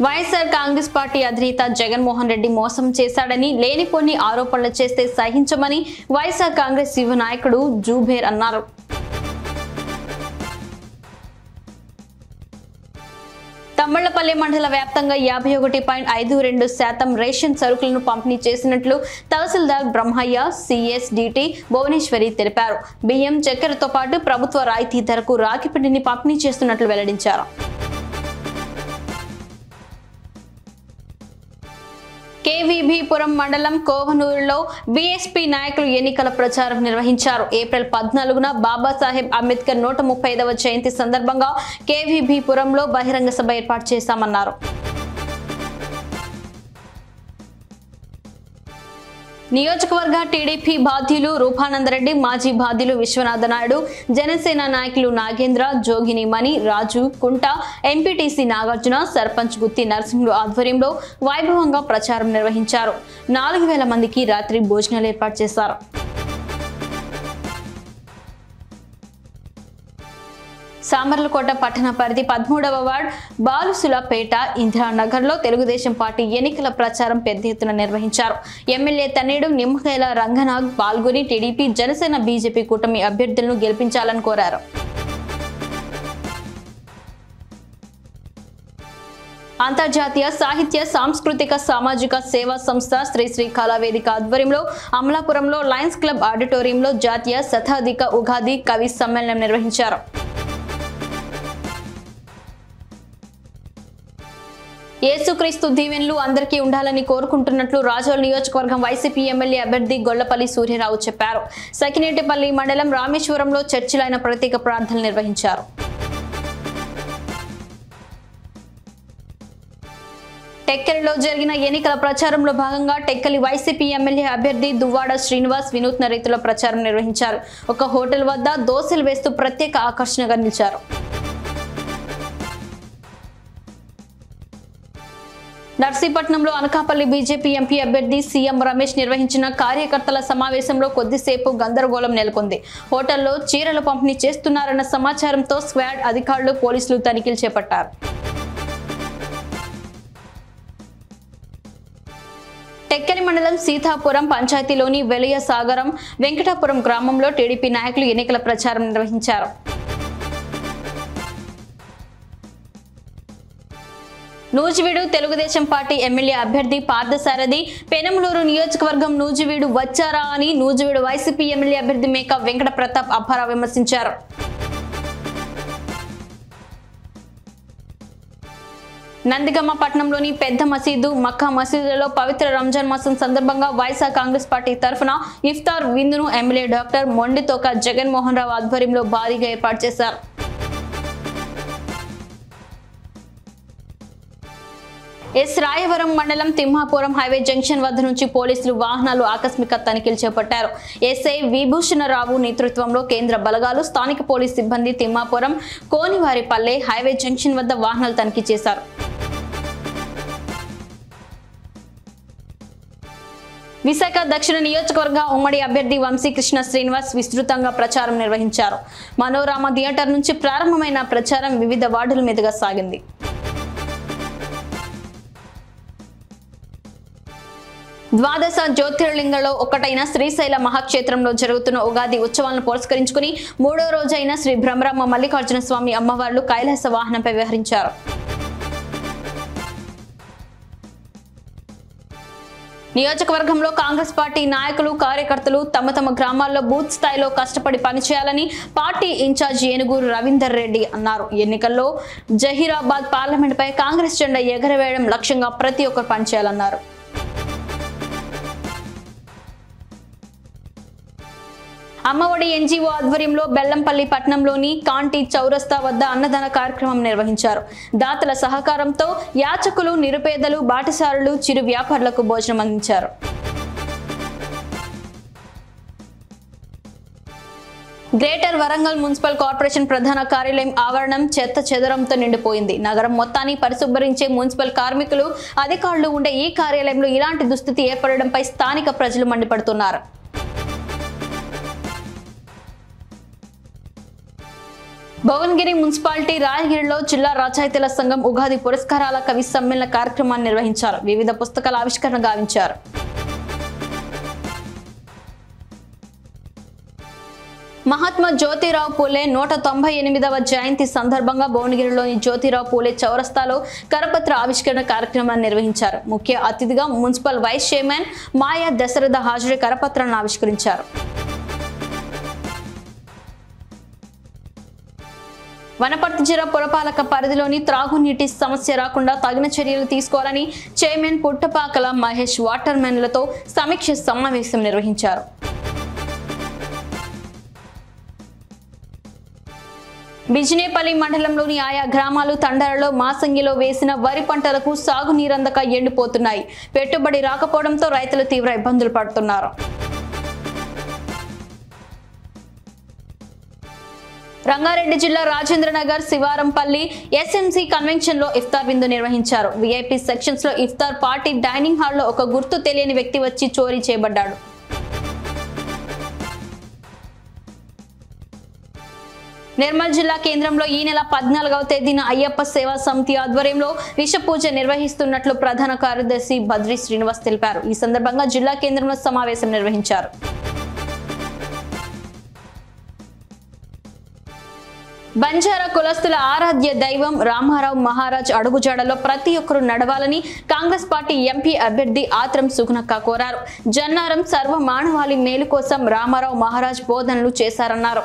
YSR Congress party అధినేత జగన్మోహన్ రెడ్డి మోసం చేశాడని లేనిపోని ఆరోపణలు చేస్తే సహించమని వైఎస్ఆర్ కాంగ్రెస్ యువ నాయకుడు జూబేర్ అన్నారు. తమ్మళ్లపల్లి మండల వ్యాప్తంగా 51.52% రేషన్ సరుకులను పంపిణీ చేసినట్లు తహసీల్దార్ బ్రహ్మయ్య సిఎస్డిటి భువనేశ్వరి తెలిపారు. బియ్యం, చక్కెరతో పాటు ప్రభుత్వ రాయితీ ధరకు రాగి పిండిని పంపిణీ చేస్తున్నట్లు వెల్లడించారు. కేవీబీపురం మండలం కోవనూరులో బీఎస్పీ నాయకులు ఎన్నికల ప్రచారం నిర్వహించారు. ఏప్రిల్ 14న బాబాసాహెబ్ అంబేద్కర్ 135వ జయంతి సందర్భంగా కేవీబీపురంలో బహిరంగ సభ ఏర్పాటు చేశామన్నారు. నియోజకవర్గ టీడీపీ బాధ్యులు రూపానందరెడ్డి, మాజీ బాధ్యులు విశ్వనాథ నాయుడు, జనసేన నాయకులు నాగేంద్ర, జోగిని మణి, రాజు, కుంట, ఎంపీటీసీ నాగార్జున, సర్పంచ్ గుత్తి నరసింహులు ఆధ్వర్యంలో వైభవంగా ప్రచారం నిర్వహించారు. 4000 మందికి రాత్రి భోజనాలు ఏర్పాటు చేశారు. సామర్లకోట పట్టణ పరిధి 13వ వార్డ్ బాలుసులపేట ఇందిరానగర్లో తెలుగుదేశం పార్టీ ఎన్నికల ప్రచారం పెద్ద ఎత్తున నిర్వహించారు. ఎమ్మెల్యే తన్నేడు నిమ్మకాయల రంగనాగ్ పాల్గొని టీడీపీ, జనసేన, బీజేపీ కూటమి అభ్యర్థులను గెలిపించాలని కోరారు. అంతర్జాతీయ సాహిత్య, సాంస్కృతిక, సామాజిక సేవా సంస్థ శ్రీ కళావేదిక ఆధ్వర్యంలో అమలాపురంలో లయన్స్ క్లబ్ ఆడిటోరియంలో జాతీయ శతాధిక ఉగాది కవి సమ్మేళనం నిర్వహించారు. యేసుక్రీస్తు దీవెనలు అందరికీ ఉండాలని కోరుకుంటున్నట్లు రాజోల్ నియోజకవర్గం వైసీపీ ఎమ్మెల్యే అభ్యర్థి గొల్లపల్లి సూర్యరావు చెప్పారు. సకినేటిపల్లి మండలం రామేశ్వరంలో చర్చిలో ఆయన ప్రత్యేక ప్రార్థనలు నిర్వహించారు. టెక్కలిలో జరిగిన ఎన్నికల ప్రచారంలో భాగంగా టెక్కలి వైసీపీ ఎమ్మెల్యే అభ్యర్థి దువ్వాడ శ్రీనివాస్ వినూత్న రీతిలో ప్రచారం నిర్వహించారు. ఒక హోటల్ వద్ద దోశలు వేస్తూ ప్రత్యేక ఆకర్షణగా నిలిచారు. నర్సీపట్నంలో అనకాపల్లి బీజేపీ ఎంపీ అభ్యర్థి సీఎం రమేష్ నిర్వహించిన కార్యకర్తల సమావేశంలో కొద్దిసేపు గందరగోళం నెలకొంది. హోటల్లో చీరలు పంపిణీ చేస్తున్నారన్న సమాచారంతో స్క్వాడ్ అధికారులు, పోలీసులు తనిఖీలు చేపట్టారు. టెక్కలి మండలం సీతాపురం పంచాయతీలోని వెలయ సాగరం వెంకటాపురం గ్రామంలో టీడీపీ నాయకులు ఎన్నికల ప్రచారం నిర్వహించారు. నూజివీడు తెలుగుదేశం పార్టీ ఎమ్మెల్యే అభ్యర్థి పార్థసారథి పెనమలూరు నియోజకవర్గం నూజివీడు వచ్చారా అని నూజివీడు వైసీపీ ఎమ్మెల్యే అభ్యర్థి మేక వెంకట ప్రతాప్ అప్పారావు విమర్శించారు. నందిగమ్మ పట్టణంలోని పెద్ద మసీదు, మక్కా మసీదులలో పవిత్ర రంజాన్ మాసం సందర్భంగా వైఎస్ఆర్ కాంగ్రెస్ పార్టీ తరఫున ఇఫ్తార్ విందును ఎమ్మెల్యే డాక్టర్ మొండితోక జగన్మోహన్ రావు ఆధ్వర్యంలో భారీగా ఏర్పాటు చేశారు. ఎస్ రాయవరం మండలం తిమ్మాపురం హైవే జంక్షన్ వద్ద నుంచి పోలీసులు వాహనాలు ఆకస్మిక తనిఖీలు చేపట్టారు. ఎస్ఐ విభూషణరావు నేతృత్వంలో కేంద్ర బలగాలు, స్థానిక పోలీస్ సిబ్బంది తిమ్మాపురం కోనివారిపల్లె హైవే జంక్షన్ వద్ద వాహనాలు తనిఖీ చేశారు. విశాఖ దక్షిణ నియోజకవర్గ ఉమ్మడి అభ్యర్థి వంశీకృష్ణ శ్రీనివాస్ విస్తృతంగా ప్రచారం నిర్వహించారు. మనోరామ థియేటర్ నుంచి ప్రారంభమైన ప్రచారం వివిధ వార్డుల మీదుగా సాగింది. ద్వాదశ జ్యోతిర్లింగంలో ఒకటైన శ్రీశైల మహాక్షేత్రంలో జరుగుతున్న ఉగాది ఉత్సవాలను పురస్కరించుకుని 3వ రోజైన శ్రీ బ్రహ్మరామ మల్లికార్జున స్వామి అమ్మవార్లు కైలాస వాహనంపై విహరించారు. నియోజకవర్గంలో కాంగ్రెస్ పార్టీ నాయకులు, కార్యకర్తలు తమ తమ గ్రామాల్లో బూత్ స్థాయిలో కష్టపడి పనిచేయాలని పార్టీ ఇన్ఛార్జి ఏనుగూరు రవీందర్ రెడ్డి అన్నారు. ఎన్నికల్లో జహీరాబాద్ పార్లమెంటుపై కాంగ్రెస్ జెండా ఎగరవేయడం లక్ష్యంగా ప్రతి ఒక్కరు పనిచేయాలన్నారు. అమ్మఒడి ఎన్జీఓ ఆధ్వర్యంలో బెల్లంపల్లి పట్టణంలోని కాంటి చౌరస్తా వద్ద అన్నదాన కార్యక్రమం నిర్వహించారు. దాతల సహకారంతో యాచకులు, నిరుపేదలు, బాటసారులు, చిరు వ్యాపారులకు భోజనం అందించారు. గ్రేటర్ వరంగల్ మున్సిపల్ కార్పొరేషన్ ప్రధాన కార్యాలయం ఆవరణం చెత్త చెదరంతో నిండిపోయింది. నగరం మొత్తాన్ని పరిశుభ్రించే మున్సిపల్ కార్మికులు, అధికారులు ఉండే ఈ కార్యాలయంలో ఇలాంటి దుస్థితి ఏర్పడడంపై స్థానిక ప్రజలు మండిపడుతున్నారు. భువనగిరి మున్సిపాలిటీ రాయగిరిలో జిల్లా రచయితల సంఘం ఉగాది పురస్కారాల కవి సమ్మేళన కార్యక్రమాన్ని నిర్వహించారు. వివిధ పుస్తకాల ఆవిష్కరణ గావించారు. మహాత్మా జ్యోతిరావు పూలే 198వ జయంతి సందర్భంగా భువనగిరిలోని జ్యోతిరావు పూలే చౌరస్తాలో కరపత్ర ఆవిష్కరణ కార్యక్రమాన్ని నిర్వహించారు. ముఖ్య అతిథిగా మున్సిపల్ వైస్ చైర్మన్ మాయా దశరథ హాజరు కరపత్రాలను ఆవిష్కరించారు. వనపర్తి జిల్లా పురపాలక పరిధిలోని త్రాగునీటి సమస్య రాకుండా తగిన చర్యలు తీసుకోవాలని చైర్మన్ పుట్టపాకల మహేష్ వాటర్ మెన్లతో సమీక్ష సమావేశం నిర్వహించారు. బిజినేపల్లి మండలంలోని ఆయా గ్రామాలు తండాలలో మాసంగిలో వేసిన వరి పంటలకు సాగునీరందక ఎండిపోతున్నాయి. పెట్టుబడి రాకపోవడంతో రైతులు తీవ్ర ఇబ్బందులు పడుతున్నారు. రంగారెడ్డి జిల్లా రాజేంద్రనగర్ శివారంపల్లి ఎస్ఎంసీ కన్వెన్షన్ లో ఇఫ్తార్ విందు నిర్వహించారు. విఐపి సెక్షన్స్ లో ఇఫ్తార్ పార్టీ డైనింగ్ హాల్లో ఒక గుర్తు తెలియని వ్యక్తి వచ్చి చోరీ చేయబడ్డాడు. నిర్మల్ జిల్లా కేంద్రంలో ఈ నెల 14వ తేదీన అయ్యప్ప సేవా సమితి ఆధ్వర్యంలో విష పూజ నిర్వహిస్తున్నట్లు ప్రధాన కార్యదర్శి బద్రి శ్రీనివాస్ తెలిపారు. ఈ సందర్భంగా జిల్లా కేంద్రంలో సమావేశం నిర్వహించారు. బంజారా కులస్తుల ఆరాధ్య దైవం రామారావు మహారాజ్ అడుగుజాడలో ప్రతి ఒక్కరూ నడవాలని కాంగ్రెస్ పార్టీ ఎంపీ అభ్యర్థి ఆత్రం సుగుణక్క కోరారు. జన్నారం సర్వ మానవాళి మేలు కోసం రామారావు మహారాజ్ బోధనలు చేశారన్నారు.